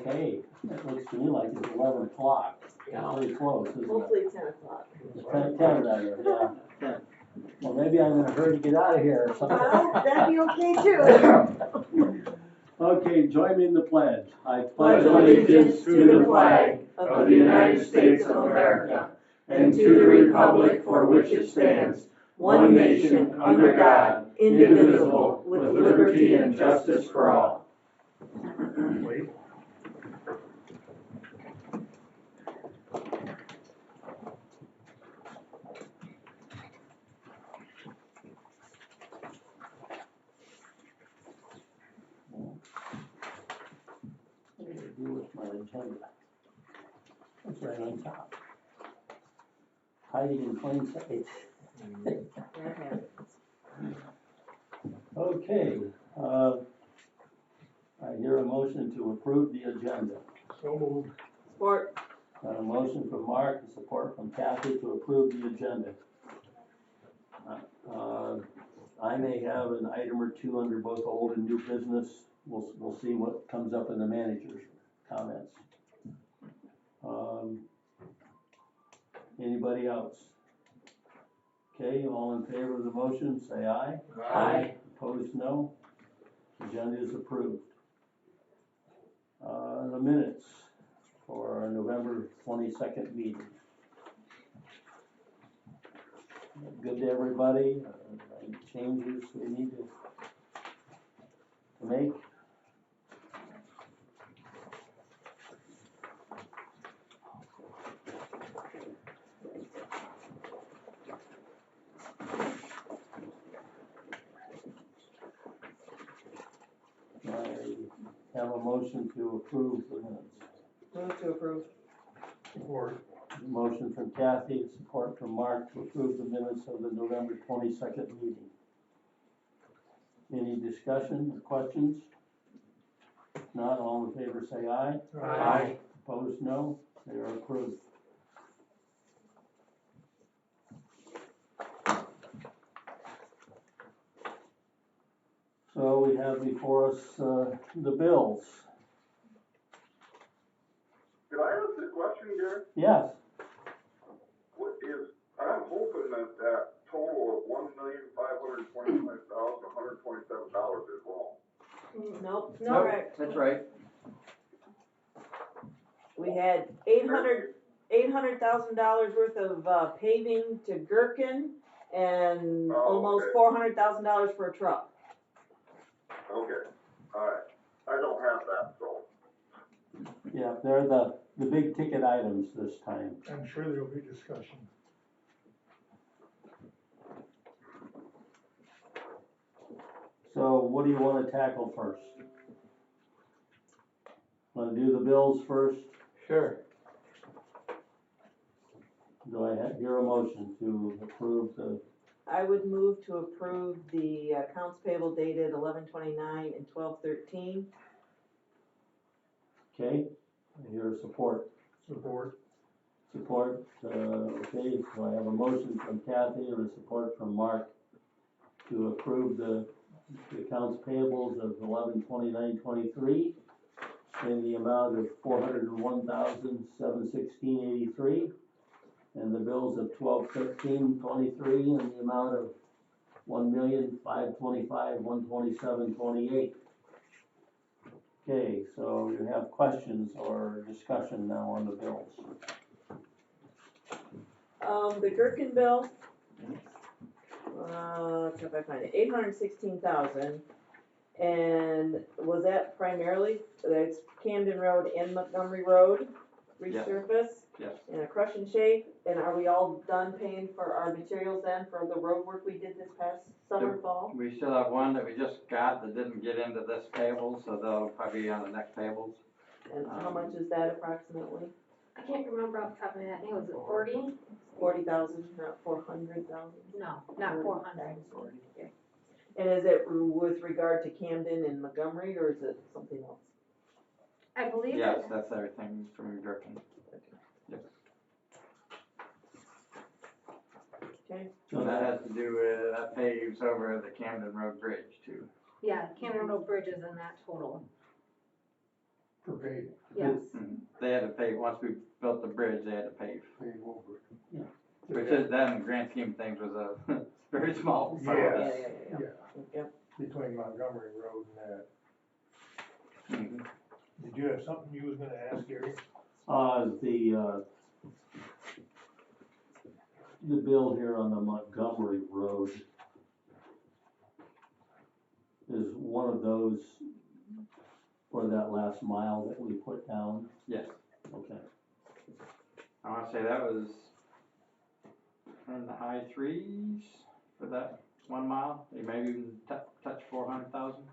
Okay, it looks to me like it's 11 o'clock. Yeah. Pretty close, isn't it? Hopefully 10 o'clock. 10 rather, yeah. Well, maybe I'm in a hurry to get out of here or something. Well, that'd be okay too. Okay, join me in the pledge. I Pledge allegiance to the flag of the United States of America and to the republic for which it stands, one nation, under God, indivisible, with liberty and justice for all. Wait. What do I do with my agenda? It's right on top. Hiding in plain sight. That happens. Okay, I hear a motion to approve the agenda. So moved. Support. Got a motion from Mark and support from Kathy to approve the agenda. I may have an item or two under both old and new business. We'll see what comes up in the manager's comments. Anybody else? Okay, all in favor of the motion, say aye. Aye. Opposed, no. Agenda is approved. The minutes for our November 22nd meeting. Good to everybody. Any changes we need to make? I have a motion to approve the minutes. Move to approve. Support. Motion from Kathy, support from Mark to approve the minutes of the November 22nd meeting. Any discussion or questions? If not, all in favor say aye. Aye. Opposed, no. They are approved. So we have before us the bills. Could I ask a question here? Yes. What is, I'm hoping that total of $1,525,127 is wrong. Nope, Nope, correct. that's right. We had $800,000 worth of paving to Gherkin and almost $400,000 for a truck. Okay, all right. I don't have that, so. Yeah, they're the big ticket items this time. I'm sure there'll be discussion. So what do you want to tackle first? Want to do the bills first? Sure. Do I hear a motion to approve the, I would move to approve the accounts payable dated 11/29 and 12/13. okay? I hear support. Support. Support, okay, so I have a motion from Kathy and a support from Mark to approve the accounts payables of 11/29/23 in the amount of $401,716.83, and the bills of 12/13/23 in the amount of $1,525,127.28. Okay, so you have questions or discussion now on the bills. The Gherkin bill, if I find it, $816,000, and was that primarily, that's Camden Road and Montgomery Road resurface? Yes. And a crush and shape, and are we all done paying for our materials then for the road work we did this past summer, fall? We still have one that we just got that didn't get into this payable, so they'll probably be on the next payables. And how much is that approximately? I can't remember off the top of my head. I think it was 40? 40,000, not 400,000? No, not 400. Okay. And is it with regard to Camden and Montgomery, or is it something else? I believe Yes, it. that's everything from Gherkin. Yep. Okay. So And that has to do with, that paves over the Camden Road Bridge too. Yeah, Camden Road Bridge is in that total. For paving, Yes. They had to pave, once we built the bridge, they had to pave. pave over it. Yeah. Which is, that in the grand scheme of things was a very small part Yeah, of yeah, it. yeah, yeah. Yep. Between Montgomery Road and that. Mhm. Did you have something you was gonna ask, Gary? The bill here on the Montgomery Road is one of those for that last mile that we put down. Yes, Okay. I wanna say that was in the high threes for that 1 mile, they maybe even touch 400,000.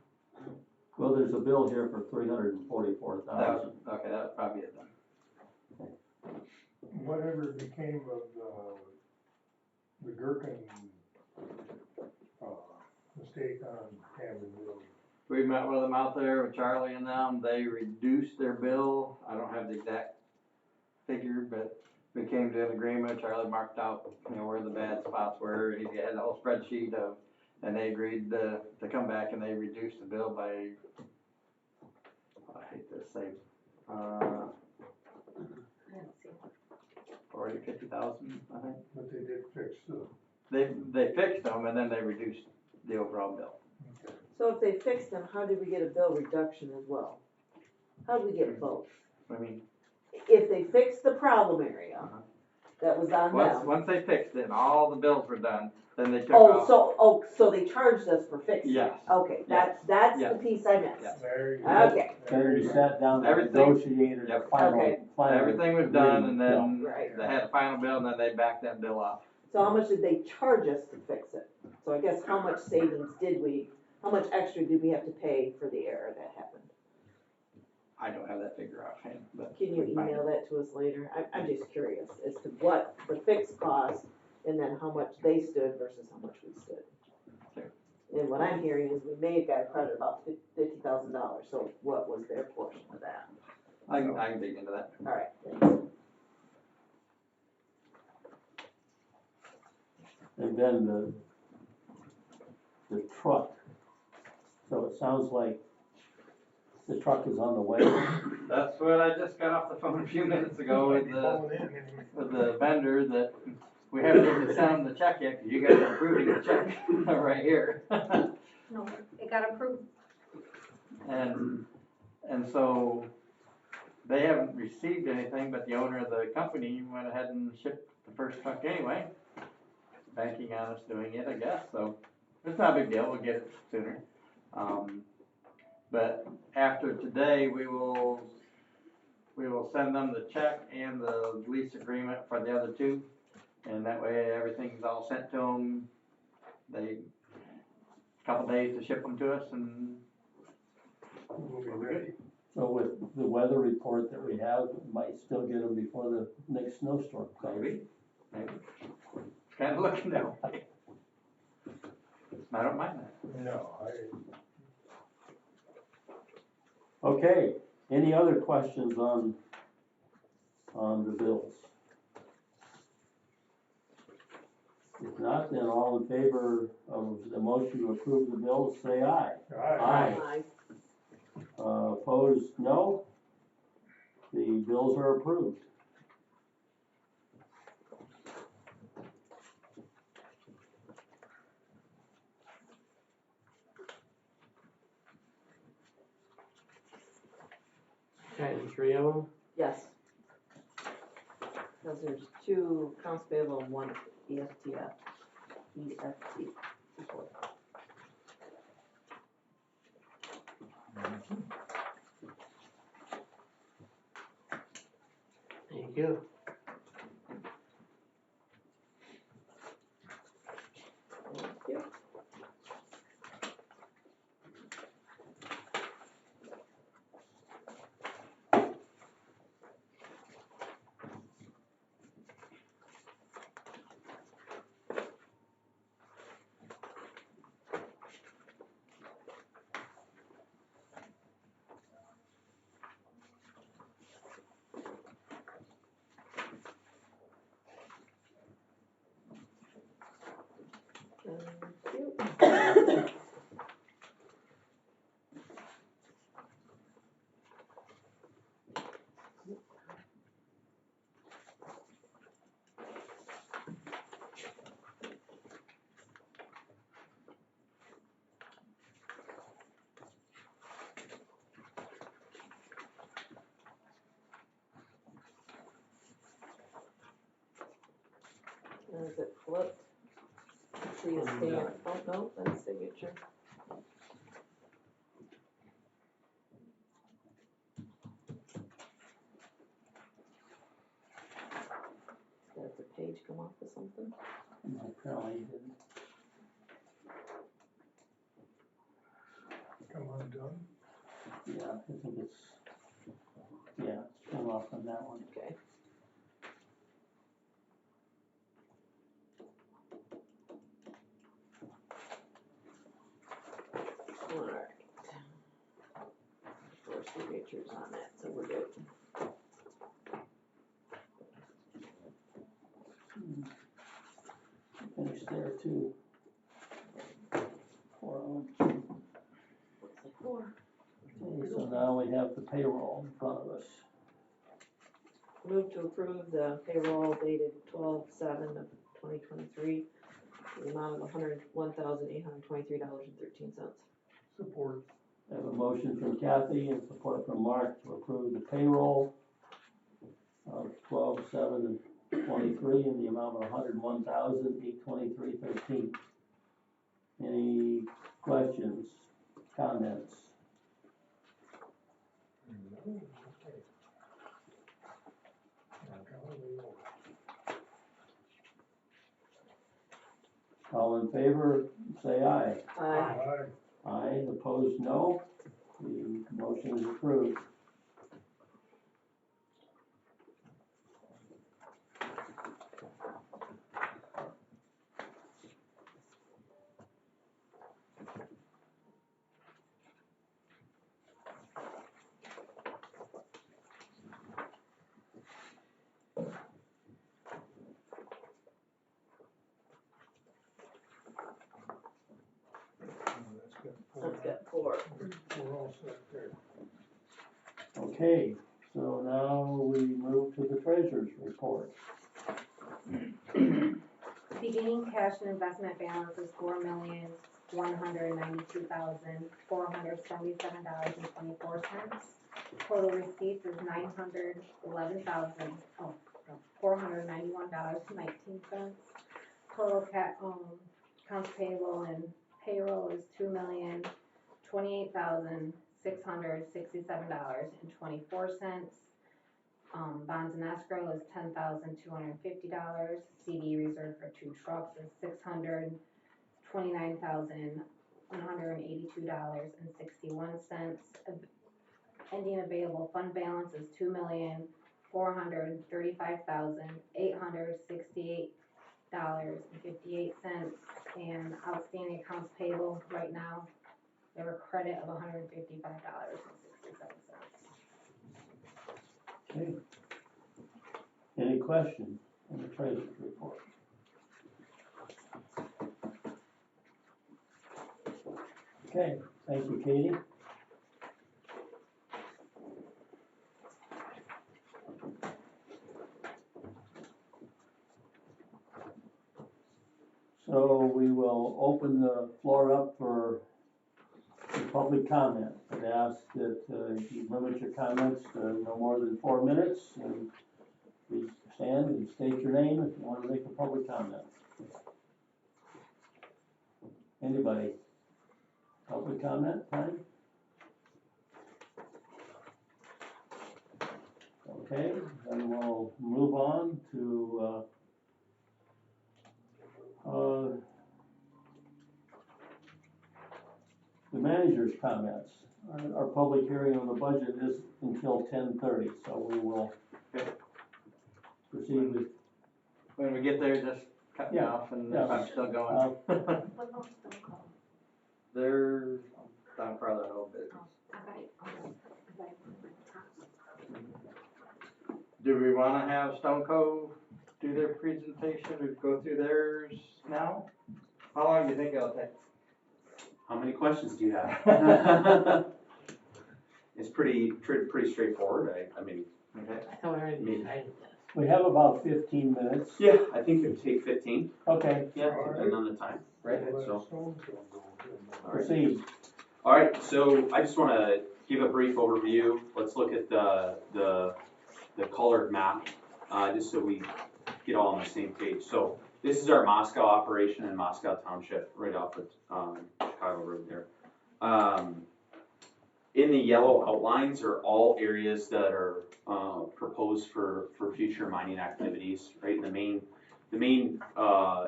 Well, there's a bill here for 344,000. Okay, that would probably it then. Whatever became of the Gherkin, mistake on Camden Road? We met with them out there with Charlie and them, they reduced their bill, I don't have the exact figure, but we came to an agreement, Charlie marked out, where the bad spots were, and he had a whole spreadsheet of, and they agreed to come back and they reduced the bill by, I hate to say, I didn't see. 50,000, I think. But they did fix the. They fixed them and then they reduced the overall bill. Okay. So if they fixed them, how did we get a bill reduction as well? How did we get both? I mean, If they fixed the problem area, that was on them. once they fixed it and all the bills were done, then they took Oh, off. so they charged us for fixing it? Yes. Okay, Yes. that's Yes. the piece I missed. Yes. There you go. Okay, Then you sat down and Everything- negotiated a Yep. final. Okay. Everything was done and then Right. they had a final bill and then they backed that bill off. so how much did they charge us to fix it? So I guess how much savings how much extra did we have to pay for the error that happened? I don't have that figure offhand, but. Can you we can find email it. that to us later? I'm just curious as to what the fixed cost and then how much they stood versus how much we stood. Sure. And what I'm hearing is we may have got a credit about $50,000, so what was their portion of that? I can dig into that. All right, thanks. And then the truck. So it sounds like the truck is on the way. That's what I just got off the phone a few minutes ago with the vendor that we haven't even sent them the check yet, 'cause you guys are approving the check right here. No, it got approved. And so they haven't received anything, but the owner of the company went ahead and shipped the first truck anyway. Banking on us doing it, I guess, so it's not a big deal, we'll get it sooner. But after today, we will send them the check and the lease agreement for the other two. And that way, everything's all sent to them. A couple days to ship them to us and We'll be ready. So with the weather report that we have, we might still get them before the next snowstorm comes. maybe. It's kind of looking that way. I don't mind that. No, Okay, any other questions on the bills? If not, then all in favor of the motion to approve the bills, say aye. Aye. Opposed, no. The bills are approved. Okay, 3 of them? Yes. Because there's 2 accounts payable and 1 EFT. Thank you. Thank you. flipped. See a stamp, oh, no, that's signature. Does the page come off of something? Apparently you didn't. Come undone. Yeah, I think it's, yeah, it's come off on that one. Okay. Alright. 4 signatures on that, so we're good. Finished there too. 4 of them. Looks like 4. Okay, so now we have the payroll in front of us. Move to approve the payroll dated 12/7 of 2023, the amount of $101,823.13. Support. I have a motion from Kathy and support from Mark to approve the payroll of 12/7/23 in the amount of $101,823.13. Any questions, comments? No, okay. Now, golly, All in favor, say aye. Aye. Aye, opposed, no. The motion is approved. That's got 4. We're all set there. Okay, so now we move to the treasurer's report. Beginning cash and investment balance is $4,192,477.24. Total receipts is $491.19. Total accounts payable and payroll is $2,028,667.24. Bonds and escrow is $10,250. CD reserve for 2 trucks is $629,182.61. Ending available fund balance is $2,435,868.58. And outstanding accounts payable right now, we have a credit of $155.67. Okay. Any questions on the treasurer's report? Okay, thank you, Katie. So we will open the floor up for public comment. I'd ask that you limit your comments to no more than 4 minutes, and please stand and state your name if you want to make a public comment. Anybody? Public comment time? Okay, then we'll move on to the manager's comments. Our public hearing on the budget is until 10:30, so we will proceed with. When we get there, just cut me Yeah, off and yeah. if I'm still going. What about Stone Cold? They're down farther whole business. Do we wanna have Stone Cove do their presentation or go through theirs now? How long do you think it'll take? How many questions do you have? It's pretty straightforward. I mean, Okay. I thought we already decided this. We have about 15 minutes. yeah, I think it would take 15. Okay, Yeah, depending on the time, right? Let So, Stone Cold go. proceed. all right. So I just want to give a brief overview. Let's look at the colored map, just so we get all on the same page. So this is our Moscow operation in Moscow Township, right off of, Chicago Road there. In the yellow outlines are all areas that are, proposed for future mining activities, right? The main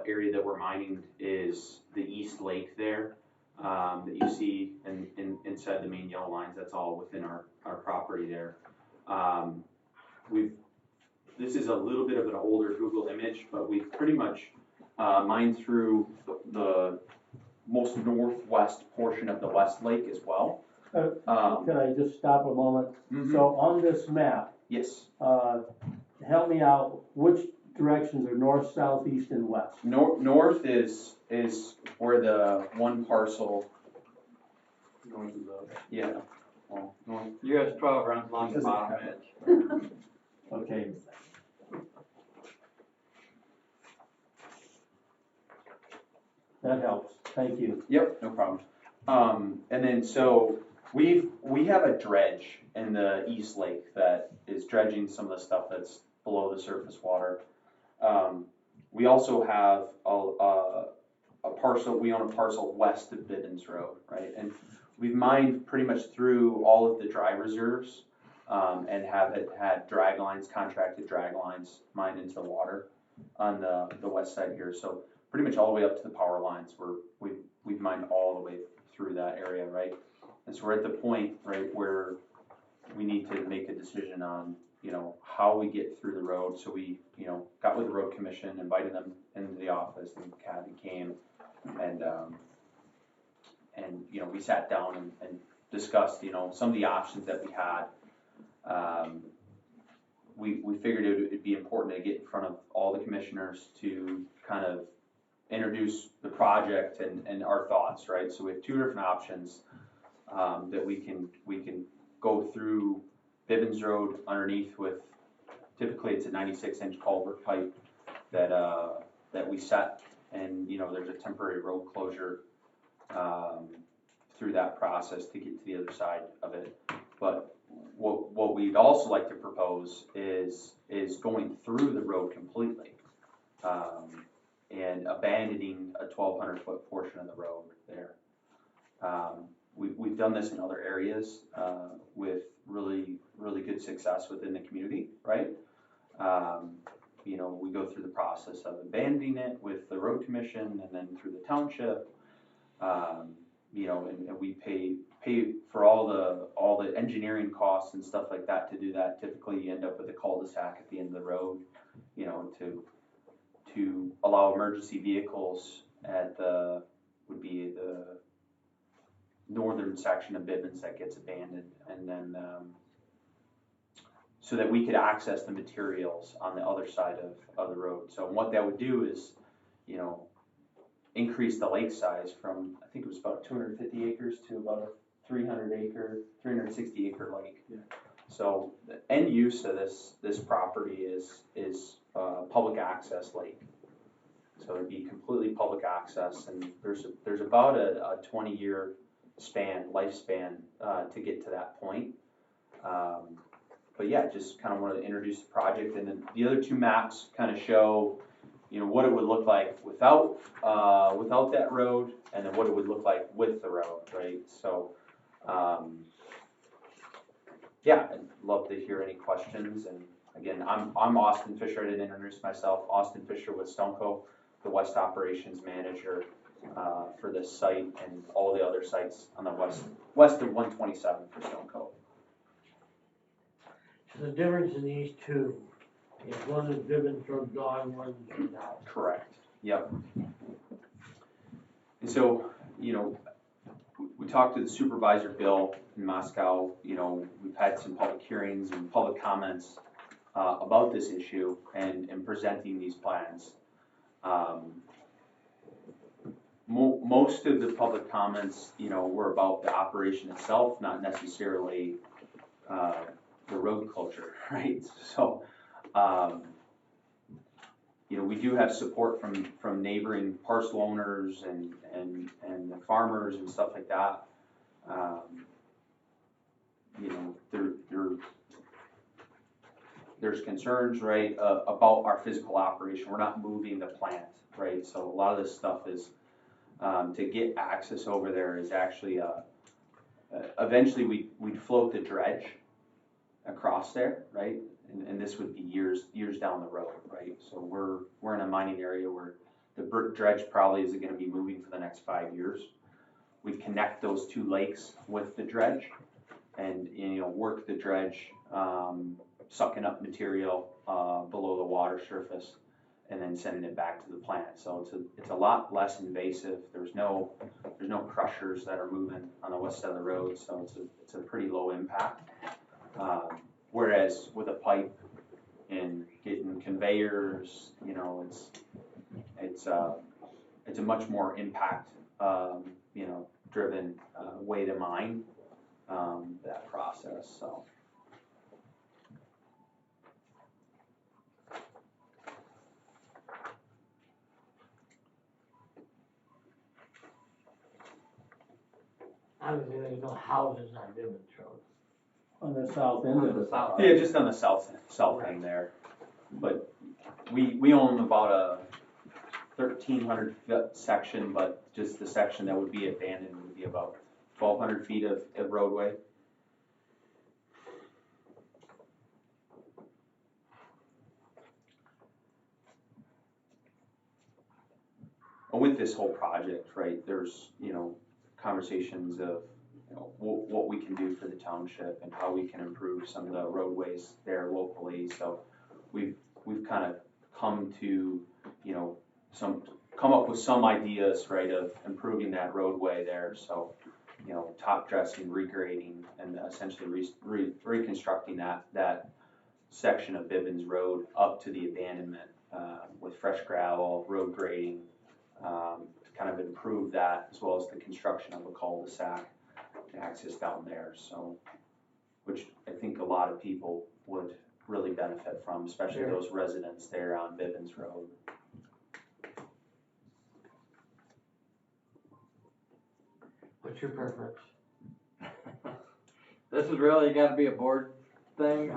area that we're mining is the East Lake there, that you see inside the main yellow lines. That's all within our property there. This is a little bit of an older Google image, but we've pretty much mined through the most northwest portion of the West Lake as well. Can I just stop a moment? Mhm. So on this map, Yes, help me out, which directions are north, south, east, and west? north is where the one parcel, North of the. yeah, well, north. US 12 runs along the bottom edge. Okay. That helps, thank you. Yep, no problem. And then so we have a dredge in the East Lake that is dredging some of the stuff that's below the surface water. We also have a parcel, we own a parcel west of Bivens Road, right? And we've mined pretty much through all of the dry reserves, and have had drag lines, contracted drag lines mined into the water on the west side here. So pretty much all the way up to the power lines we've mined all the way through that area, right? And so we're at the point, right, where we need to make a decision on, how we get through the road. So we, got with the road commission, invited them into the office, and Kathy came, and we sat down and discussed, some of the options that we had. We figured it'd be important to get in front of all the commissioners to kind of introduce the project and our thoughts, right? So we have two different options that we can go through Bivens Road underneath with, typically it's a 96-inch culvert pipe that we set, and there's a temporary road closure through that process to get to the other side of it. But what we'd also like to propose is going through the road completely, and abandoning a 1,200-foot portion of the road there. We've done this in other areas with really good success within the community, right? We go through the process of abandoning it with the road commission, and then through the township, and we pay for all the engineering costs and stuff like that to do that. Typically, you end up with a cul-de-sac at the end of the road, to allow emergency vehicles at the northern section of Bivens that gets abandoned, and then so that we could access the materials on the other side of the road. So what that would do is, increase the lake size from, I think it was about 250 acres to about a 360 acre lake. Yeah. So the end use of this property is public access lake. So it'd be completely public access, and there's about a 20-year lifespan to get to that point. But yeah, just kind of wanted to introduce the project, and then the other two maps kind of show, what it would look like without that road, and then what it would look like with the road, right? So, yeah, I'd love to hear any questions. And again, I'm Austin Fisher. I didn't introduce myself. Austin Fisher with Stonco, the West Operations Manager for this site and all the other sites on the west of 127 for Stonco. So the difference in these two is one is Bivens Road gone, one is now. Correct. Yep. And so, we talked to the supervisor, Bill, in Moscow. We've had some public hearings and public comments about this issue and presenting these plans. Most of the public comments, were about the operation itself, not necessarily the road closure, right? So, we do have support from neighboring parcel owners and the farmers and stuff like that. there's concerns, right, about our physical operation. We're not moving the plant, right? So a lot of this stuff is, to get access over there is actually, eventually we'd float the dredge across there, right? And this would be years down the road, right? So we're in a mining area where the dredge probably isn't gonna be moving for the next 5 years. We connect those two lakes with the dredge and, work the dredge, sucking up material, below the water surface and then sending it back to the plant. So it's a lot less invasive. There's no crushers that are moving on the west side of the road, so it's a pretty low impact. Whereas with a pipe and getting conveyors, it's a much more impact, driven, way to mine, that process, so. Obviously, there's no houses on Bivens Road. On the south end of the it. south. Yeah, just on the south end there. But we own about a 1,300 foot section, but just the section that would be abandoned would be about 1,200 feet of roadway. And with this whole project, right, there's, conversations of, what we can do for the township and how we can improve some of the roadways there locally. So we've kind of come to, come up with some ideas, right, of improving that roadway there. So, top dressing, regrading, and essentially reconstructing that section of Bivens Road up to the abandonment, with fresh gravel, road grading, to kind of improve that, as well as the construction of a cul-de-sac to access down there. So, which I think a lot of people would really benefit from, especially Sure. those residents there on Bivens Road. What's your preference? This is really gotta be a board thing.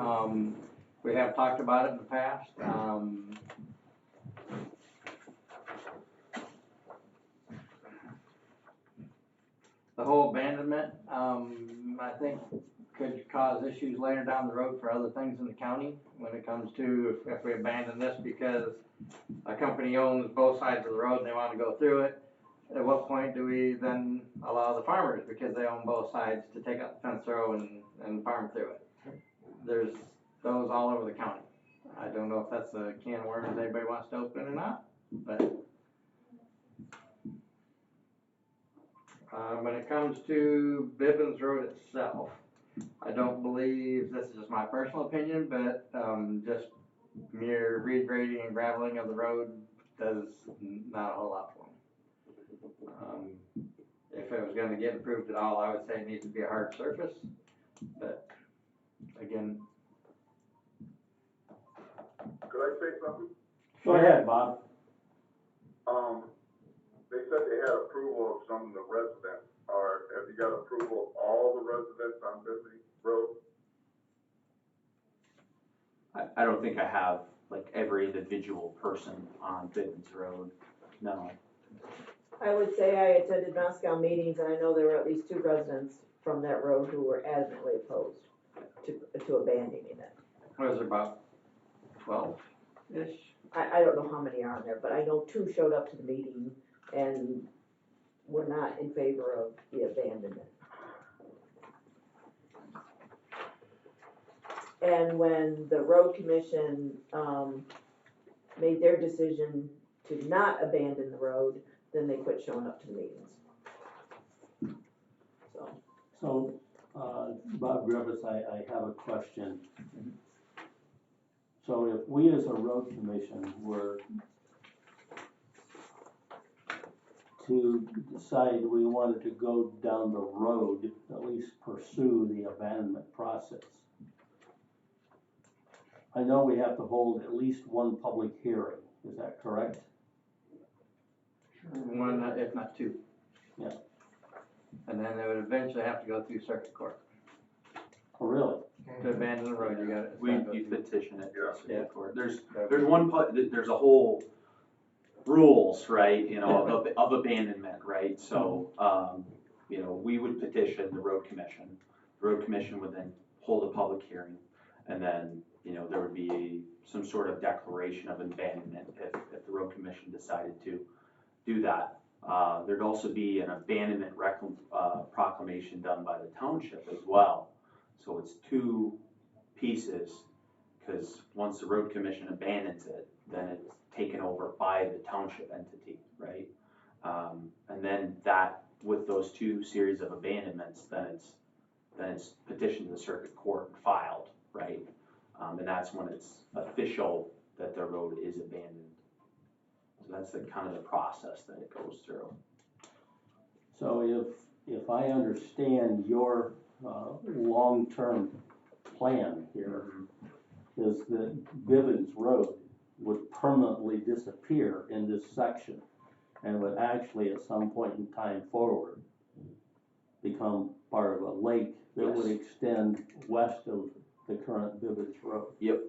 We have talked about it in the past. The whole abandonment, I think could cause issues later down the road for other things in the county when it comes to if we abandon this because a company owns both sides of the road and they wanna go through it. At what point do we then allow the farmers, because they own both sides, to take out the fence row and farm through it? There's those all over the county. I don't know if that's a can of worms anybody wants to open or not, but when it comes to Bivens Road itself, I don't believe, this is just my personal opinion, but just mere regrading and graveling of the road does not a whole lot for me. If it was going to get improved at all, I would say it needs to be a hard surface, but again. Could I say something? Go ahead, Bob. They said they had approval of some of the residents. Have you got approval of all the residents on Bivens Road? I don't think I have like every individual person on Bivens Road, no. I would say I attended Moscow meetings, and I know there were at least 2 residents from that road who were adamantly opposed to abandoning it. What is it, about 12-ish? I don't know how many are in there, but I know 2 showed up to the meeting and were not in favor of the abandonment. And when the road commission made their decision to not abandon the road, then they quit showing up to the meetings. So, Bob Griffiths, I have a question. So if we as a road commission were to decide we wanted to go down the road, at least pursue the abandonment process, I know we have to hold at least one public hearing, is that correct? One, if not 2. Yeah. And then they would eventually have to go through circuit court. Oh, really? To abandon the road, you gotta. You petition it to the Yeah. circuit court. There's one, there's a whole rules, right, you know, of abandonment, right? So, you know, we would petition the road commission. The road commission would then hold a public hearing, and then, you know, there would be some sort of declaration of abandonment if the road commission decided to do that. There'd also be an abandonment proclamation done by the township as well. So it's two pieces, because once the road commission abandons it, then it's taken over by the township entity, right? And then that, with those two series of abandonments, then it's petitioned to the circuit court and filed, right? And that's when it's official that the road is abandoned. So that's the kind of the process that it goes through. So if I understand your long-term plan here, is that Bivens Road would permanently disappear in this section and would actually at some point in time forward become part of a lake that would extend west of the current Bivens Road. Yep.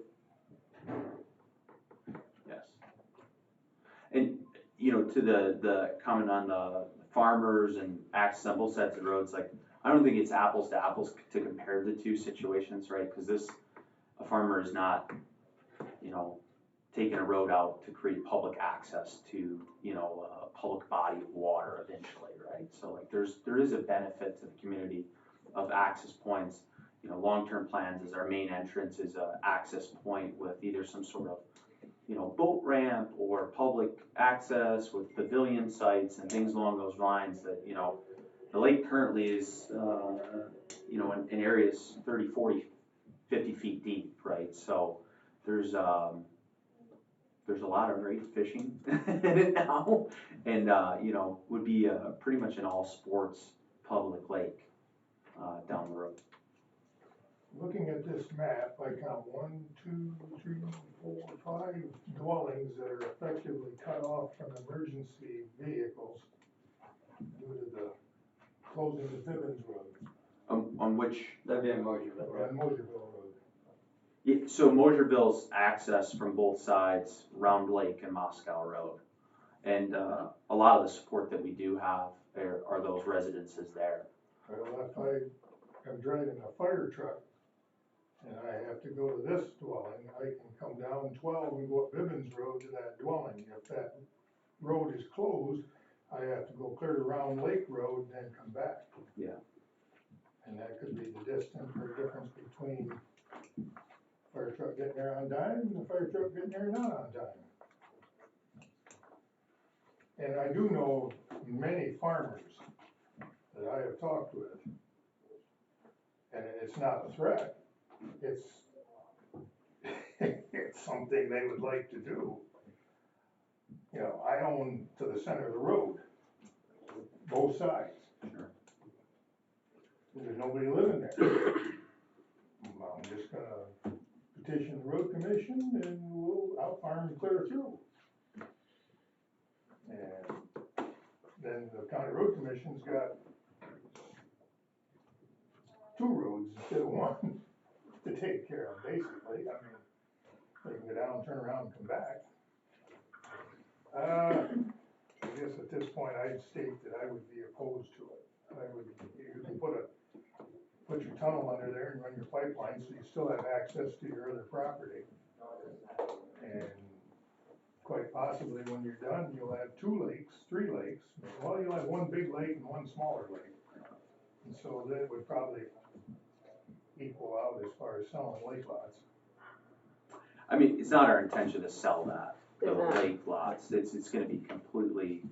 Yes. And, you know, to the comment on the farmers and access on both sides of the roads, like, I don't think it's apples to apples to compare the two situations, right? Because a farmer is not, you know, taking a road out to create public access to, you know, a public body of water eventually, right? So like there is a benefit to the community of access points. You know, long-term plans is our main entrance is a access point with either some sort of, you know, boat ramp or public access with pavilion sites and things along those lines that, you know, the lake currently is, you know, in areas 30, 40, 50 feet deep, right? So there's a lot of great fishing in it now, and you know, would be pretty much an all sports public lake down the road. Looking at this map, I count 1, 2, 3, 4, 5 dwellings that are effectively cut off from emergency vehicles due to the closing of Bivens Road On which, That'd be in Mosierville, right? and Mosierville Road. so Mosierville's access from both sides, Round Lake and Moscow Road, and a lot of the support that we do have are those residences there. Well, if I am driving a fire truck and I have to go to this dwelling, I can come down 12 and go up Bivens Road to that dwelling. If that road is closed, I have to go clear to Round Lake Road and then come back. Yeah. And that could be the distance or difference between fire truck getting there on time and the fire truck getting there not on time. And I do know many farmers that I have talked with, and it's not a threat, it's it's something they would like to do. You know, I own to the center of the road, both sides. Sure. There's nobody living there. I'm just gonna petition the road commission and I'll farm and clear through. And then the county road commission's got 2 roads instead of 1 to take care of, basically. I mean, they can go down, turn around, and come back. I guess at this point, I'd state that I would be opposed to it. You can put your tunnel under there and run your pipeline, so you still have access to your other property. And quite possibly, when you're done, you'll have 2 lakes, 3 lakes. Well, you'll have 1 big lake and 1 smaller lake. And so that would probably equal out as far as selling lake lots. I mean, it's not our intention to sell that, the They're not. lake lots. It's gonna be completely,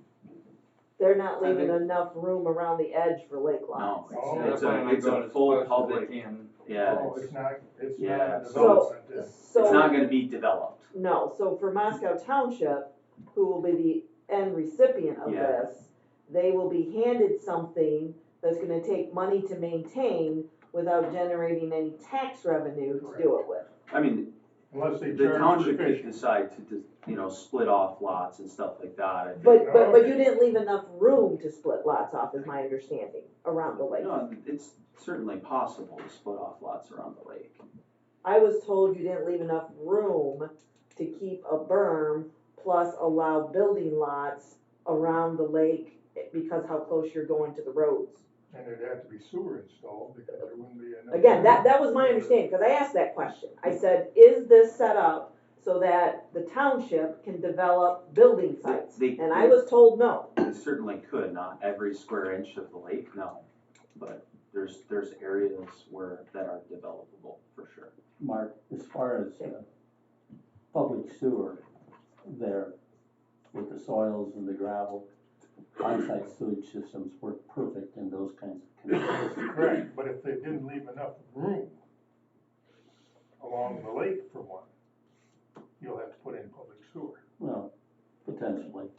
They're not I leaving think- enough room around the edge for lake no, lots. Oh, it's a full public, yeah, Oh, it's not a yeah, development then. it's not So, gonna be developed. no, so for Moscow Township, who will be the end recipient of Yeah. this, they will be handed something that's gonna take money to maintain without generating any tax revenue to do it with. I mean, Unless they The charge for township could fishing. decide to, split off lots and stuff like that, I think. But you didn't leave enough room to split lots off, is my understanding, around the lake. No, it's certainly possible to split off lots around the lake. I was told you didn't leave enough room to keep a berm plus allow building lots around the lake because how close you're going to the roads. And there'd have to be sewer installed because there wouldn't be enough. Again, that was my understanding, because I asked that question. I said, is this set up so that the township can develop building sites? They- And I was told no. They certainly could, not every square inch of the lake, no, but there's areas that are developable, for sure. Mark, as far as, public sewer there, with the soils and the gravel, on-site sewage systems work perfect in those kinds of conditions. Correct, but if they didn't leave enough room along the lake for one, you'll have to put in public sewer. Well, potentially,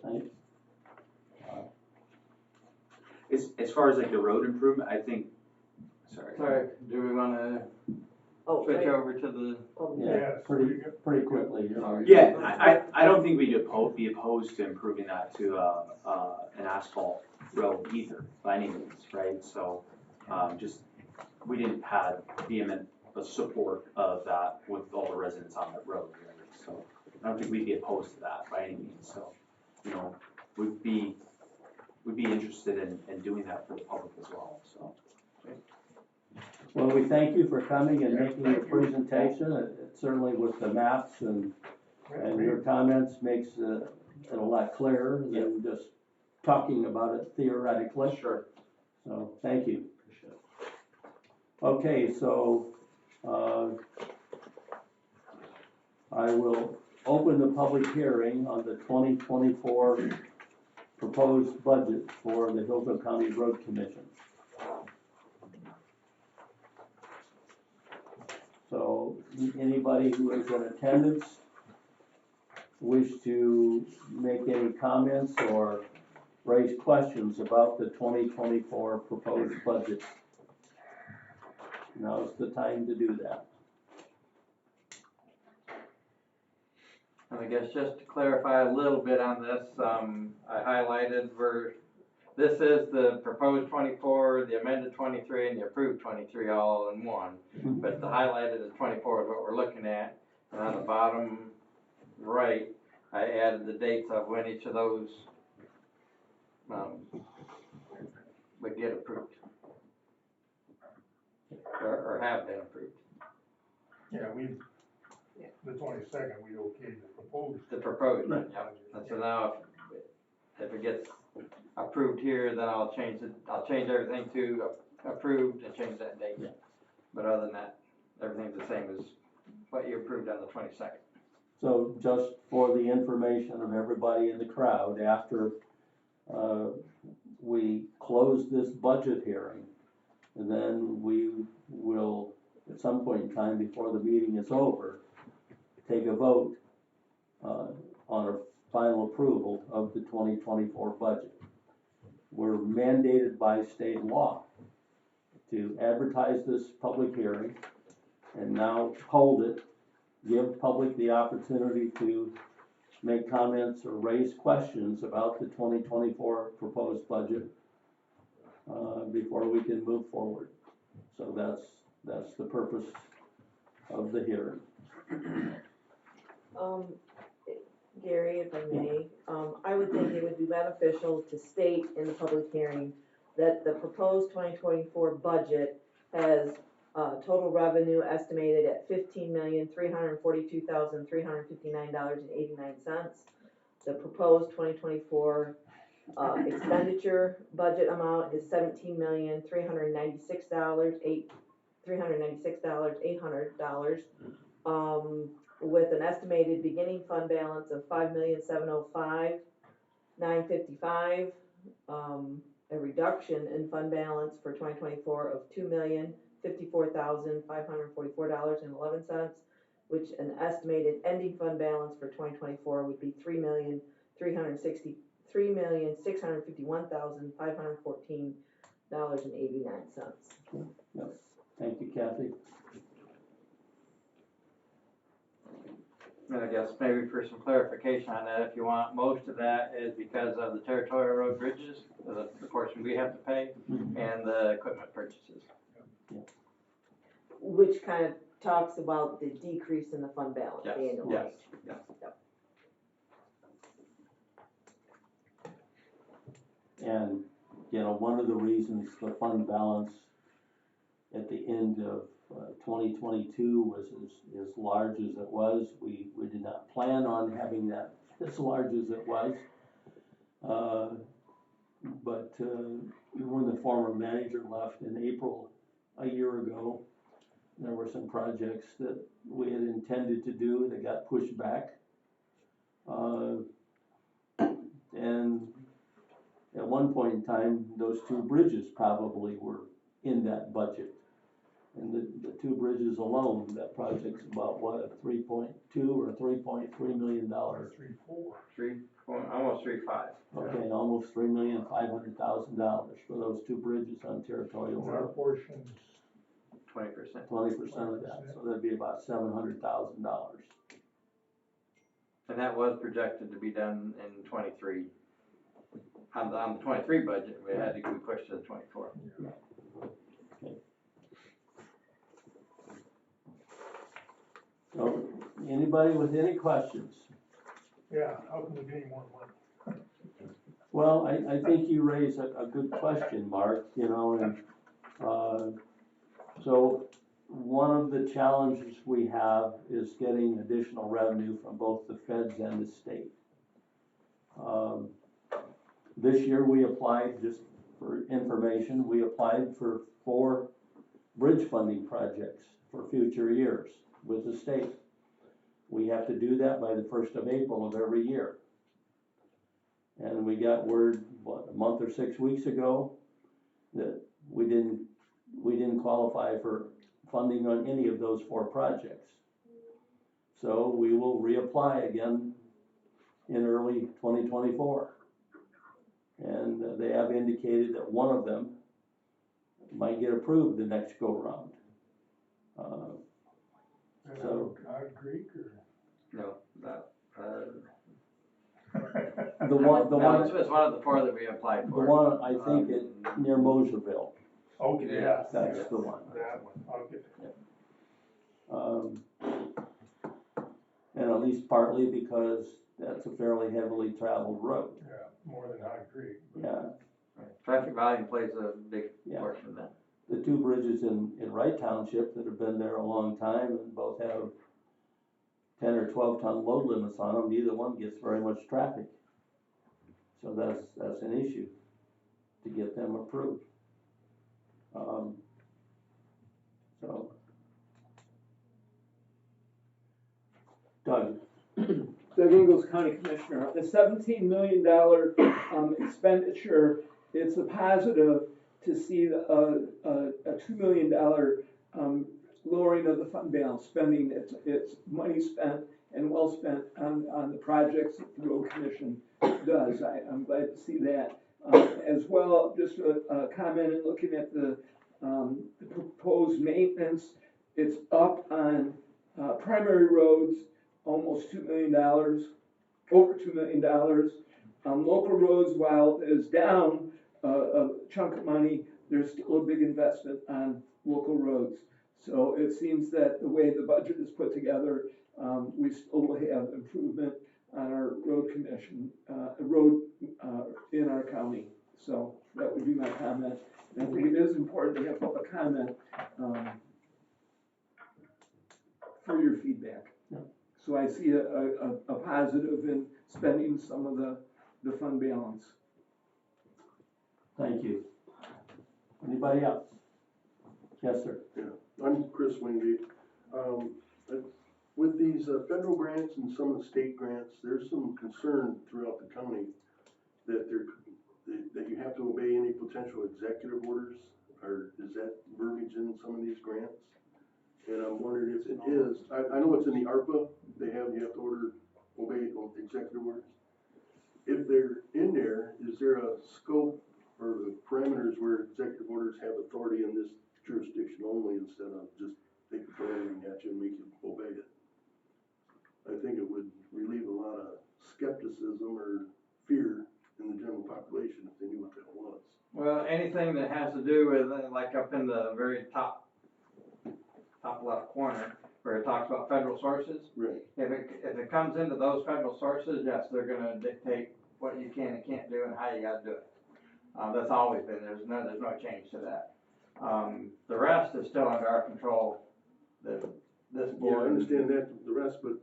As far as like the road improvement, I think, Sorry, do we wanna Oh, switch right, over to the, public yeah, Yes. pretty quickly, you know. yeah, I don't think we'd be opposed to improving that to, an asphalt road either, by any means, right? So, we didn't have vehement support of that with all the residents on that road, right? So, I don't think we'd be opposed to that by any means, so, we'd be interested in doing that for the public as well, so. Well, we thank you for coming and making your presentation, it certainly with the maps and your comments makes it a lot clearer than just talking about it theoretically. Sure. So, thank you. Okay, so, I will open the public hearing on the 2024 proposed budget for the Hillsdale County Road Commission. So, anybody who is in attendance wish to make any comments or raise questions about the 2024 proposed budget? Now's the time to do that. I guess just to clarify a little bit on this, I highlighted this is the proposed 24, the amended 23, and the approved 23 all in one. But the highlighted is 24 is what we're looking at. And on the bottom right, I added the dates of when each of those would get approved. Or have been approved. Yeah, the 22nd, we okayed the proposed. The proposed, budget. yeah. And so now if it gets approved here, then I'll change everything to approved and change that date. Yeah. But other than that, everything's the same as what you approved on the 22nd. So just for the information of everybody in the crowd, after we close this budget hearing, and then we will, at some point in time before the meeting is over, take a vote on a final approval of the 2024 budget. We're mandated by state law to advertise this public hearing and now hold it, give public the opportunity to make comments or raise questions about the 2024 proposed budget before we can move forward. So that's the purpose of the hearing. Gary, if I may, I would think it would be beneficial to state in the public hearing that the proposed 2024 budget has total revenue estimated at $15,342,359.89. The proposed 2024 expenditure budget amount is $17,396,800, with an estimated beginning fund balance of $5,705,955, a reduction in fund balance for 2024 of $2,054,544.11, which an estimated ending fund balance for 2024 would be $3,651,514.89. Yes. Thank you, Kathy. And I guess maybe for some clarification on that, if you want, most of that is because of the territorial road bridges, the portion we have to pay, and the equipment purchases. Which kind of talks about the decrease in the fund balance Yes, annually. yes, yes. And, you know, one of the reasons the fund balance at the end of 2022 was as large as it was, we did not plan on having that as large as it was. But when the former manager left in April a year ago, there were some projects that we had intended to do that got pushed back. And at one point in time, those two bridges probably were in that budget. And the two bridges alone, that project's about what, a 3.2 or 3.3 million dollars. 3.4. Almost 3.5. Okay, almost $3,500,000 for those two bridges on territorial Our road. portion's 20%. 20% of that, so that'd be about $700,000. And that was projected to be done in 23. On the 23 budget, we had to be pushed to the 24. So, anybody with any questions? Yeah, how can we get any more money? Well, I think you raise a good question, Mark, you know, and, so one of the challenges we have is getting additional revenue from both the feds and the state. This year we applied, just for information, we applied for 4 bridge funding projects for future years with the state. We have to do that by the 1st of April of every year. And we got word, what, a month or 6 weeks ago, that we didn't qualify for funding on any of those 4 projects. So we will reapply again in early 2024. And they have indicated that one of them might get approved the next go round. So Cog Creek or? No, that. the one, It's one of the 4 that we applied the for. one I think it near Moserville. Okay, yeah. That's the one. That one, okay. And at least partly because that's a fairly heavily traveled road. Yeah, more than Hog Creek. Yeah. Traffic volume plays a big Yeah. portion of that. The 2 bridges in Wright Township that have been there a long time and both have 10 or 12 ton load limits on them, neither one gets very much traffic. So that's an issue to get them approved. So, Doug. Doug Ingles, County Commissioner. The $17 million expenditure, it's a positive to see a $2 million lowering of the fund balance spending. It's money spent and well spent on the projects that the Road Commission does. I'm glad to see that. As well, just a comment in looking at the proposed maintenance, it's up on primary roads, almost $2 million, over $2 million. Local roads, while is down a chunk of money, there's still a big investment on local roads. So it seems that the way the budget is put together, we still will have improvement on our road commission, in our county. So that would be my comment. And I think it is important to have public comment for your feedback. Yeah. So I see a positive in spending some of the fund balance. Thank you. Anybody else? Yes, sir. Yeah, I'm Chris Wingate. With these federal grants and some of the state grants, there's some concern throughout the county that that you have to obey any potential executive orders, or is that verbiage in some of these grants? And I'm wondering if it is. I know it's in the ARPA. You have to obey executive orders. If they're in there, is there a scope or the parameters where executive orders have authority in this jurisdiction only instead of just they can throw everything at you and make you obey it? I think it would relieve a lot of skepticism or fear in the general population if they knew what that was. Well, anything that has to do with, like up in the very top left corner, where it talks about federal sources, Right. if it comes into those federal sources, yes, they're gonna dictate what you can and can't do and how you gotta do it. That's always been, there's no change to that. The rest is still under our control, this Yeah, I board. understand that, the rest, but,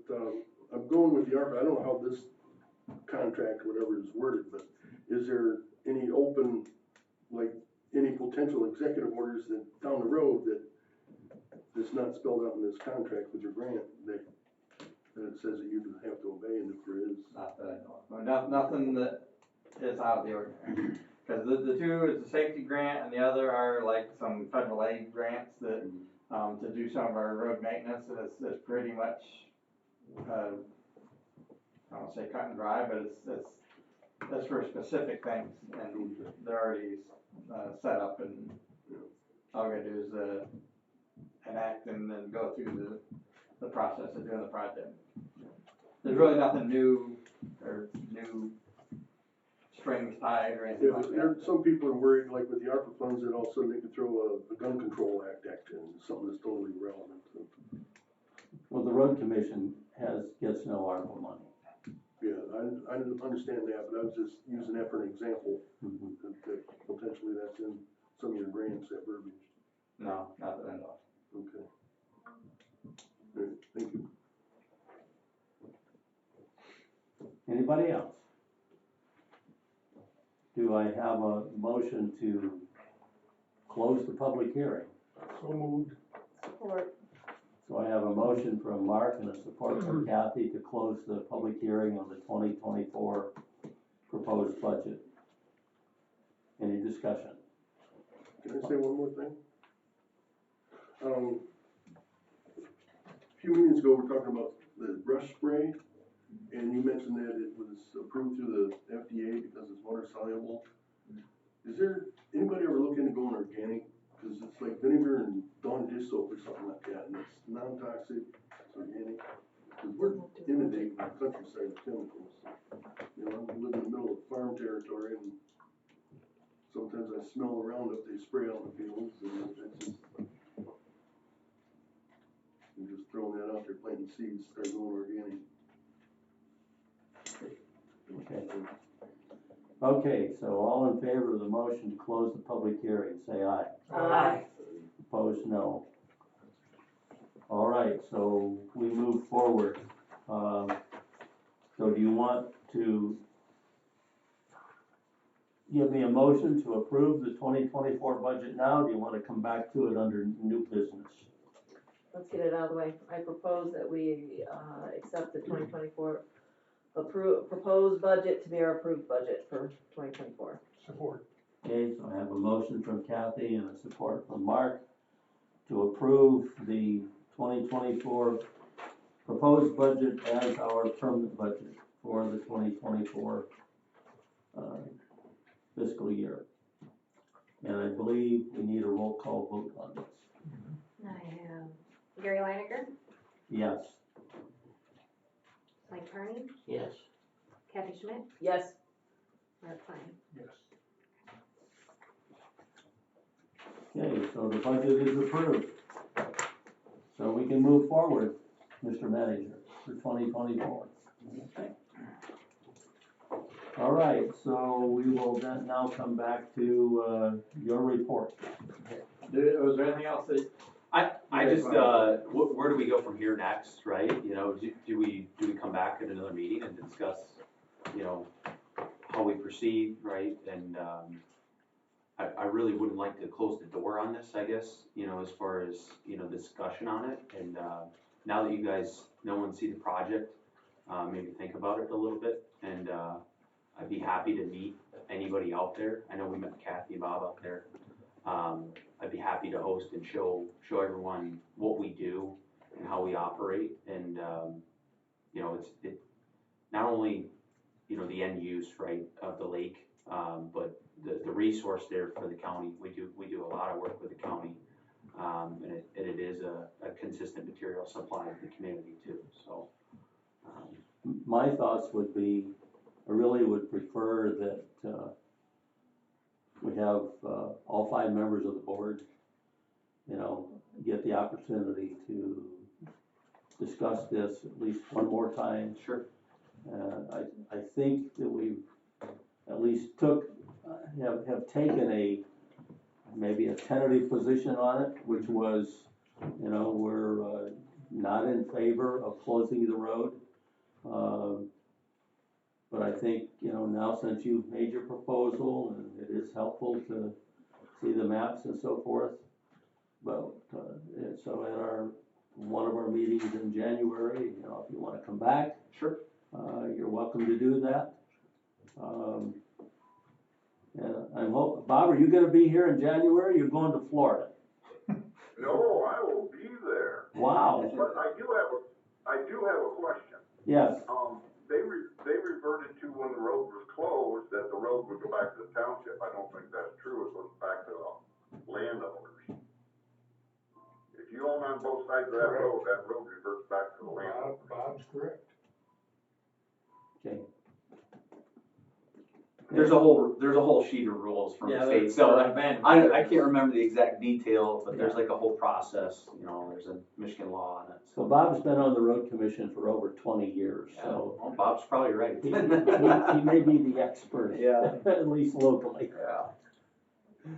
I'm going with the ARPA, I don't know how this contract, or whatever is worded, but is there any open, like, any potential executive orders that, down the road, that's not spelled out in this contract with your grant, that it says that you have to obey, and if there is? Not that I know of. Nothing that is out of the ordinary. Cause the two is the safety grant and the other are like some federal aid grants that, to do some of our road maintenance, and it's pretty much, I don't wanna say cut and dry, but it's for specific things, and they're already, set up, and all we gotta do is, enact and then go through the process of doing the project. There's really nothing new, or new strings tied or anything Yeah, like there, that. some people are worried, like with the ARPA funds, that all of a sudden they could throw a gun control act in, something that's totally irrelevant. Well, the road commission gets no ARPA money. Yeah, I understand that, but I was just using that for an example, Mhm. that potentially that's in some of your grants, that verbiage. No, not that I know of. Okay. All right, thank you. Anybody else? Do I have a motion to close the public hearing? So moved. Support. So I have a motion from Mark and a support from Kathy to close the public hearing on the 2024 proposed budget. Any discussion? Can I say one more thing? A few meetings ago, we were talking about the brush spray, and you mentioned that it was approved through the FDA because it's water soluble. Is there, anybody ever look into going organic? Because it's like vinegar and Dawn dish soap or something like that, and it's non-toxic, it's organic. Because we're inundating our countryside with chemicals. You know, I live in the middle of farm territory, and sometimes I smell the Roundup they spray out in the fields, and it's just, I'm just throwing that out there, planting seeds, start going organic. Okay. Okay, so all in favor of the motion to close the public hearing, say aye. Aye. Opposed, no. All right, so we move forward. So do you want to give me a motion to approve the 2024 budget now? Do you want to come back to it under new business? Let's get it out of the way. I propose that we, accept the 2024 proposed budget to be our approved budget for 2024. Support. Okay, so I have a motion from Kathy and a support from Mark to approve the 2024 proposed budget as our permanent budget for the 2024 fiscal year. And I believe we need a roll call vote on this. I have Gary Leinecker, Yes. Mike Carney, Yes. Kathy Schmidt, Yes. Mark Klein. Yes. Okay, so the budget is approved. So we can move forward, Mr. Manager, for 2024. All right, so we will then now come back to your report. Was there anything else that? I just, where do we go from here next, right? You know, do we come back at another meeting and discuss, you know, how we proceed, right? And, I really wouldn't like to close the door on this, I guess, you know, as far as, you know, discussion on it. And, now that you guys know and see the project, maybe think about it a little bit. And, I'd be happy to meet anybody out there. I know we met Kathy and Bob out there. I'd be happy to host and show everyone what we do and how we operate. And, you know, it not only, you know, the end use, right, of the lake, but the resource there for the county. We do a lot of work with the county. And it is a consistent material supply to the community too. So, my thoughts would be, I really would prefer that, we have, all 5 members of the board, you know, get the opportunity to discuss this at least one more time. Sure. I think that we've at least have taken maybe a tentative position on it, which was, you know, we're not in favor of closing the road. But I think, you know, now since you've made your proposal, and it is helpful to see the maps and so forth, but, so at one of our meetings in January, you know, if you wanna come back, Sure. you're welcome to do that. And Bob, are you gonna be here in January, or you're going to Florida? No, I will be there. Wow. But I do have a question. Yes, They reverted to when the road was closed, that the road would go back to the township. I don't think that's true. It goes back to the landowners. If you own on both sides of that road reverts back to the landowners. Bob's correct. okay. There's a whole sheet of rules from the state, so I can't remember the exact detail, but there's like a whole process, you know, there's a Michigan law on it. So Bob's been on the road commission for over 20 years, so. Well, Bob's probably right. He may be the expert. Yeah. At least locally. Yeah.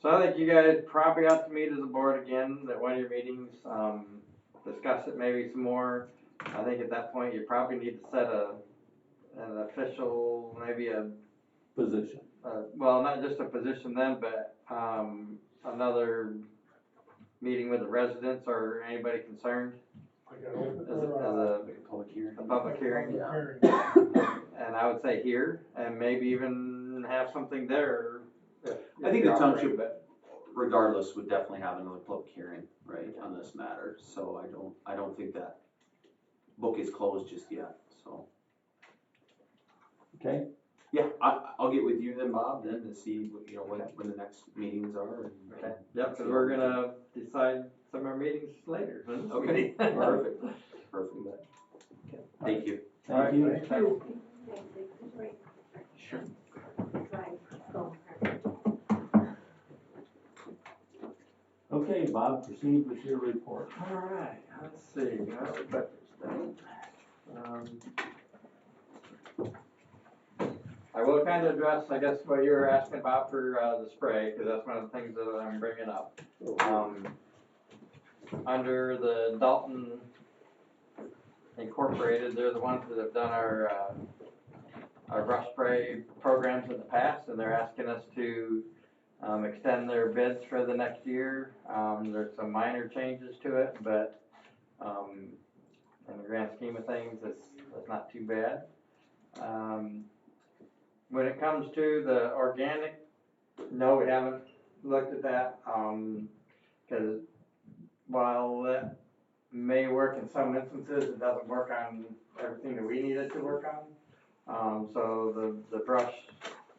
So I think you guys probably ought to meet as a board again at one of your meetings, discuss it maybe some more. I think at that point you probably need to set an official, maybe Position. well, not just a position then, but another meeting with the residents or anybody concerned Like an open, as Like a public hearing. a public hearing. And I would say here, and maybe even have something there. I think the township, regardless, would definitely have another public hearing, right, on this matter, so I don't think that book is closed just yet, so. Okay, Yeah, I'll get with you then, Bob, then to see, you know, when the next meetings are and. Okay. Yep, because we're gonna decide some of our meetings later. Okay, perfect, perfect. Thank you. thank you. Thank you. Sure. Okay, Bob, proceed with your report. All right, let's see, how we got this done. I will kind of address, I guess, what you were asking about for the spray, because that's one of the things that I'm bringing up. Under the Dalton Incorporated, they're the ones that have done our brush spray programs in the past, and they're asking us to extend their bids for the next year. There's some minor changes to it, but in the grand scheme of things, it's not too bad. When it comes to the organic, no, we haven't looked at that, because while that may work in some instances, it doesn't work on everything that we need it to work on. So the brush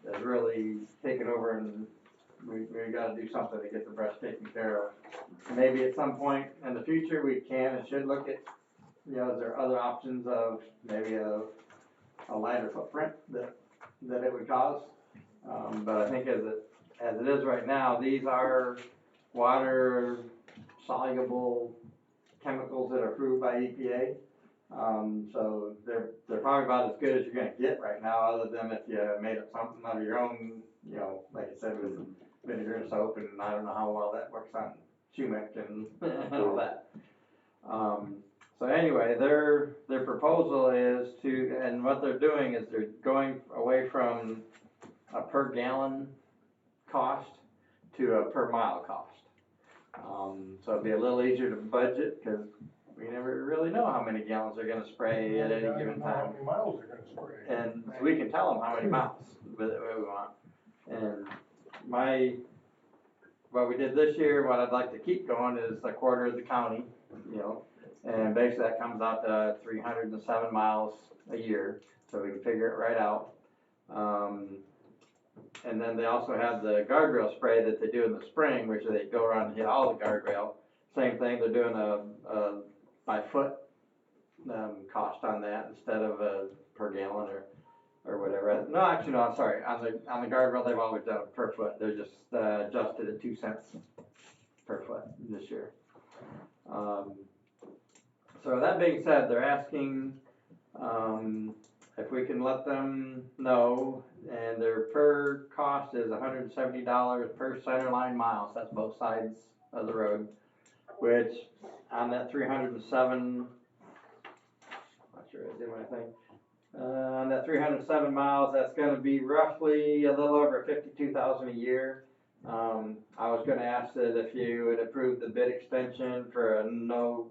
is really taken over, and we gotta do something to get the brush taken care of. Maybe at some point in the future, we can and should look at, you know, is there other options of maybe a lighter footprint that it would cause. But I think as it is right now, these are water soluble chemicals that are approved by EPA. So they're probably about as good as you're gonna get right now, other than if you made up something out of your own, you know, like I said, with vinegar and soap, and I don't know how well that works on Shumic and all that. So anyway, their proposal is and what they're doing is they're going away from a per gallon cost to a per mile cost. So it'd be a little easier to budget, because we never really know how many gallons they're gonna spray at any given time. How many miles they're gonna spray. And so we can tell them how many miles we want. And what we did this year, what I'd like to keep going is a quarter of the county, you know, and basically that comes out to 307 miles a year, so we can figure it right out. And then they also have the guardrail spray that they do in the spring, which they go around and hit all the guardrail. Same thing, they're doing a by foot cost on that instead of per gallon or whatever. No, actually, no, I'm sorry. On the guardrail, they've always done it per foot. They're just adjusted at 2 cents per foot this year. So that being said, they're asking if we can let them know, and their per cost is $170 per center line mile. So that's both sides of the road, which on that 307, not sure I did my thing. On that 307 miles, that's going to be roughly a little over 52,000 a year. I was going to ask that if you would approve the bid extension for a no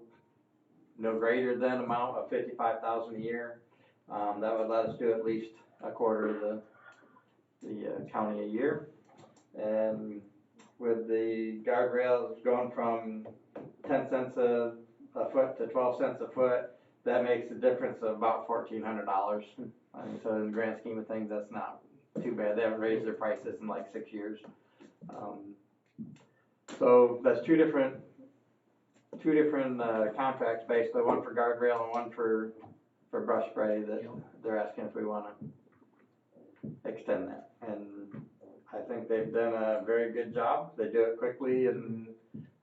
greater than amount of 55,000 a year. That would let us do at least a quarter of the county a year. And with the guardrails going from 10 cents a foot to 12 cents a foot, that makes a difference of about $1,400. I mean, so in the grand scheme of things, that's not too bad. They haven't raised their prices in like 6 years. So that's two different contracts, basically, one for guardrail and one for brush spray, that they're asking if we want to extend that. And I think they've done a very good job. They do it quickly, and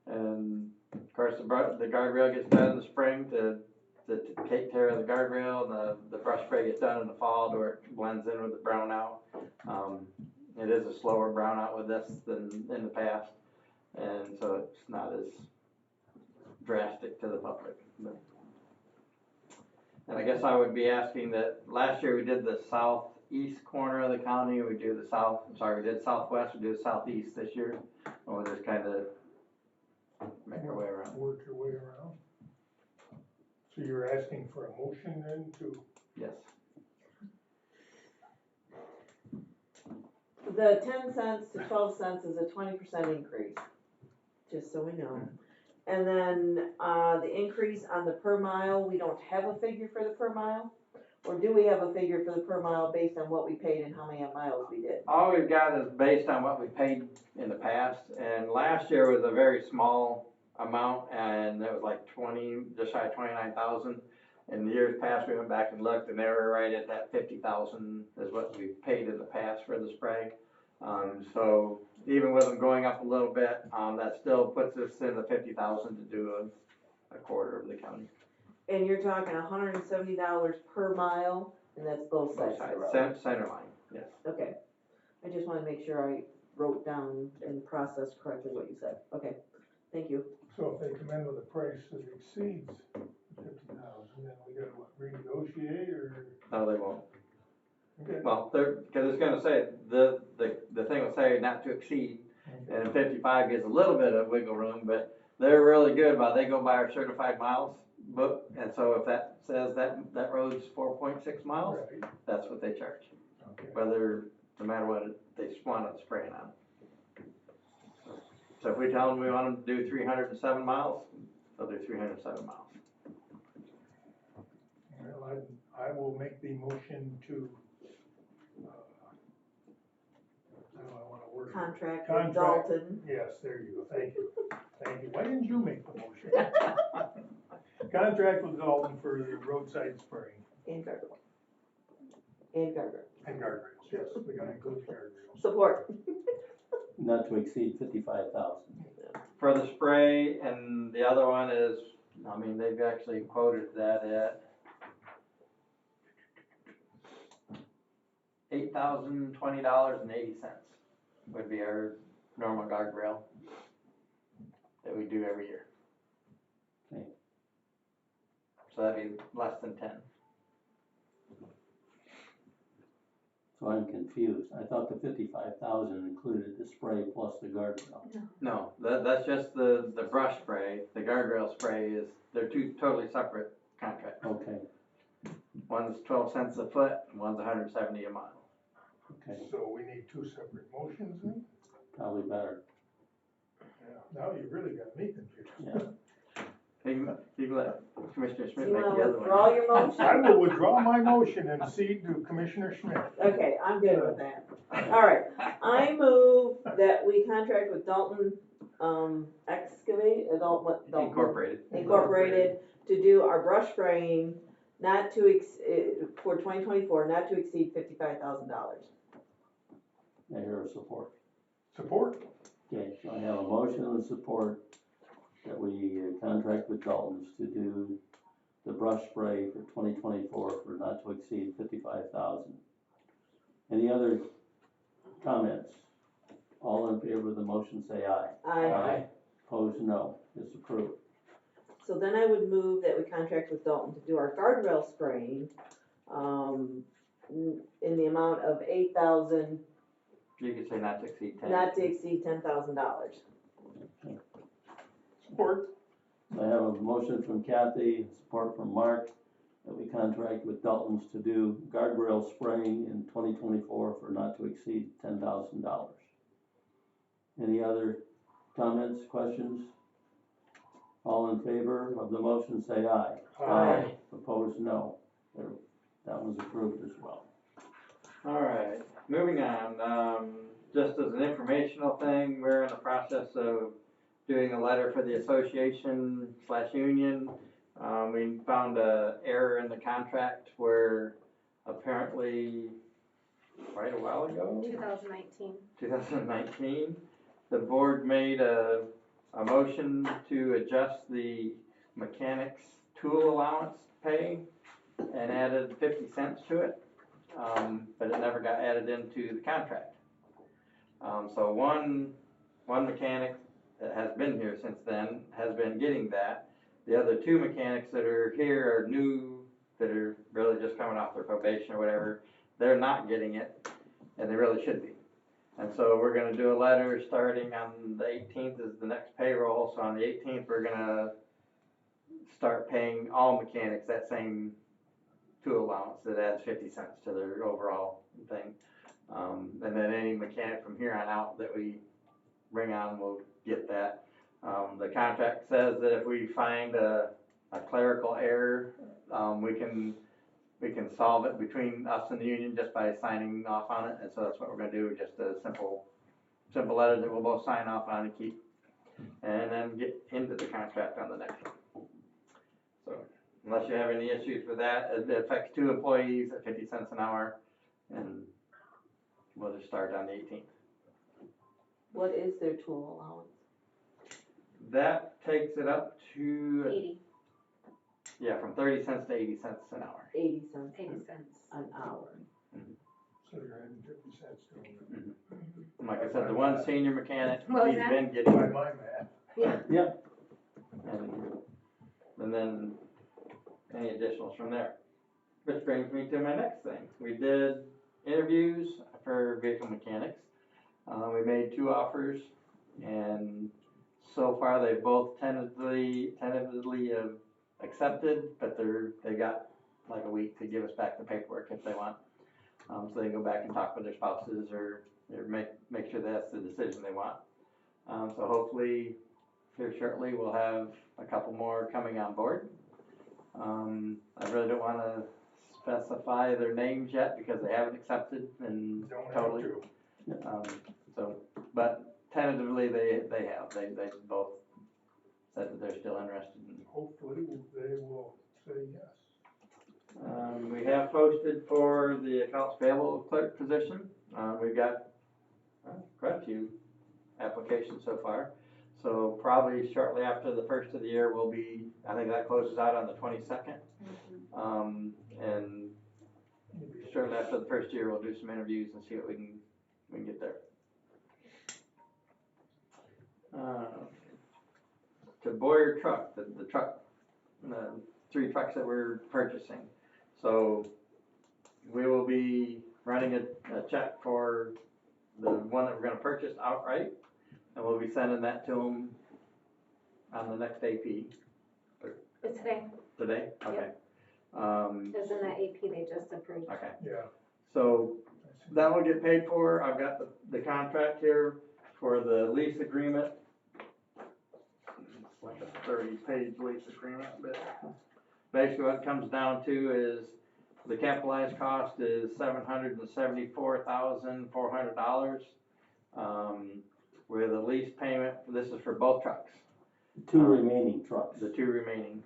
of course the guardrail gets done in the spring to take care of the guardrail, and the brush spray gets done in the fall to where it blends in with the brownout. It is a slower brownout with this than in the past, and so it's not as drastic to the public. And I guess I would be asking that last year we did the southeast corner of the county. We did southwest, we do the southeast this year. And we'll just kind of make our way around. Work your way around. So you're asking for a motion then to? Yes. The 10 cents to 12 cents is a 20% increase, just so we know. And then, the increase on the per mile, we don't have a figure for the per mile? Or do we have a figure for the per mile based on what we paid and how many miles we did? All we've got is based on what we paid in the past, and last year was a very small amount, and it was like just shy of 29,000. In the years past, we went back and looked, and they were right at that 50,000 is what we paid in the past for the spray. So even with them going up a little bit, that still puts us in the 50,000 to do a quarter of the county. And you're talking $170 per mile, and that's both sides of the road? Center line, yes. Okay. I just want to make sure I wrote down and processed correctly what you said. Okay, thank you. So if they come in with a price that exceeds 50,000, then we gotta renegotiate, or? No, they won't. Okay. Well, because it's going to say the thing will say not to exceed, and 55 gives a little bit of wiggle room, but they're really good about they go by our certified miles book, and so if that says that road's 4.6 miles, Right. that's what they charge, Okay. no matter what they want it spraying on. So if we tell them we want them to do 307 miles, they'll do 307 miles. Well, I will make the motion to, how do I wanna word it? Contract with Dalton. Yes, there you go, thank you. Thank you. Why didn't you make the motion? Contract with Dalton for the roadside spraying. And guardrail. And guardrail. And guardrails, yes, we gotta include the guardrails. Support. Not to exceed 55,000. For the spray, and the other one is, I mean, they've actually quoted that at $8,020.80 would be our normal guardrail that we do every year. Okay. So that'd be less than 10. So I'm confused. I thought the 55,000 included the spray plus the guardrail. No, that's just the brush spray. The guardrail spray they're two totally separate contracts. Okay, One's 12 cents a foot, and one's 170 a mile. okay, So we need two separate motions then? probably better, Yeah, now you really got me confused. yeah. You can let Commissioner Do Schmidt you make want the to other withdraw one. your motion? I will withdraw my motion and cede to Commissioner Schmidt. Okay, I'm good with that. All right, I move that we contract with Dalton, excavate, Dalton. Incorporated. Incorporated to do our brush spraying, not to for 2024, not to exceed $55,000. I hear a support. Support? Okay, so I have a motion and support that we contract with Dalton's to do the brush spray for 2024 for not to exceed 55,000. Any other comments? All in favor of the motion say aye. Aye. Opposed, no. It's approved. So then I would move that we contract with Dalton to do our guardrail spraying, in the amount of $8,000, You could say not to exceed 10. not to exceed $10,000. Support? I have a motion from Kathy and support from Mark that we contract with Dalton's to do guardrail spraying in 2024 for not to exceed $10,000. Any other comments, questions? All in favor of the motion say aye. Aye. Opposed, no. That one's approved as well. All right, moving on, just as an informational thing, we're in the process of doing a letter for the association/union. We found a error in the contract where apparently quite a while ago, 2019, the board made a motion to adjust the mechanics tool allowance pay and added 50 cents to it, but it never got added into the contract. So one mechanic that has been here since then has been getting that. The other two mechanics that are here are new, that are really just coming off their probation or whatever. They're not getting it, and they really should be. And so we're gonna do a letter starting on the 18th is the next payroll. So on the 18th, we're gonna start paying all mechanics that same tool allowance that adds 50 cents to their overall thing. And then any mechanic from here on out that we bring on will get that. The contract says that if we find a clerical error, we can solve it between us and the union just by signing off on it. And so that's what we're gonna do, just a simple letter that we'll both sign off on and keep, and then get into the contract on the next one. So unless you have any issues with that, it affects 2 employees at 50 cents an hour, and we'll just start on the 18th. What is their tool allowance? That takes it up to 80. Yeah, from 30 cents to 80 cents an hour. 80 cents 80 cents. an hour. So you're adding 50 cents to them. And like I said, the one senior mechanic, What was he's that? been By getting, my math. Yeah. and then any additionals from there. Which brings me to my next thing. We did interviews for vehicle mechanics. We made 2 offers, and so far they've both tentatively accepted, but they got like a week to give us back the paperwork if they want. So they can go back and talk with their spouses or make sure that's the decision they want. So hopefully here shortly we'll have a couple more coming on board. I really don't want to specify their names yet because they haven't accepted and Don't totally. have to. But tentatively they both said that they're still interested in. Hopefully they will say yes. We have posted for the accounts payable clerk position. We've got quite a few applications so far. So probably shortly after the first of the year will be, I think that closes out on the 22nd. And shortly after the first year, we'll do some interviews and see what we can get there. To Boyer truck, the truck, the 3 trucks that we're purchasing. So we will be running a check for the one that we're going to purchase outright, and we'll be sending that to them on the next AP. It's today. Today? Okay. It's in that AP they just approved. Okay. Yeah. So that will get paid for. I've got the contract here for the lease agreement. It's like a 30-page lease agreement, but basically what it comes down to is the capitalized cost is $774,400. With a lease payment, this is for both trucks. The two remaining trucks. the two remaining.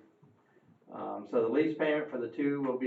So the lease payment for the two will be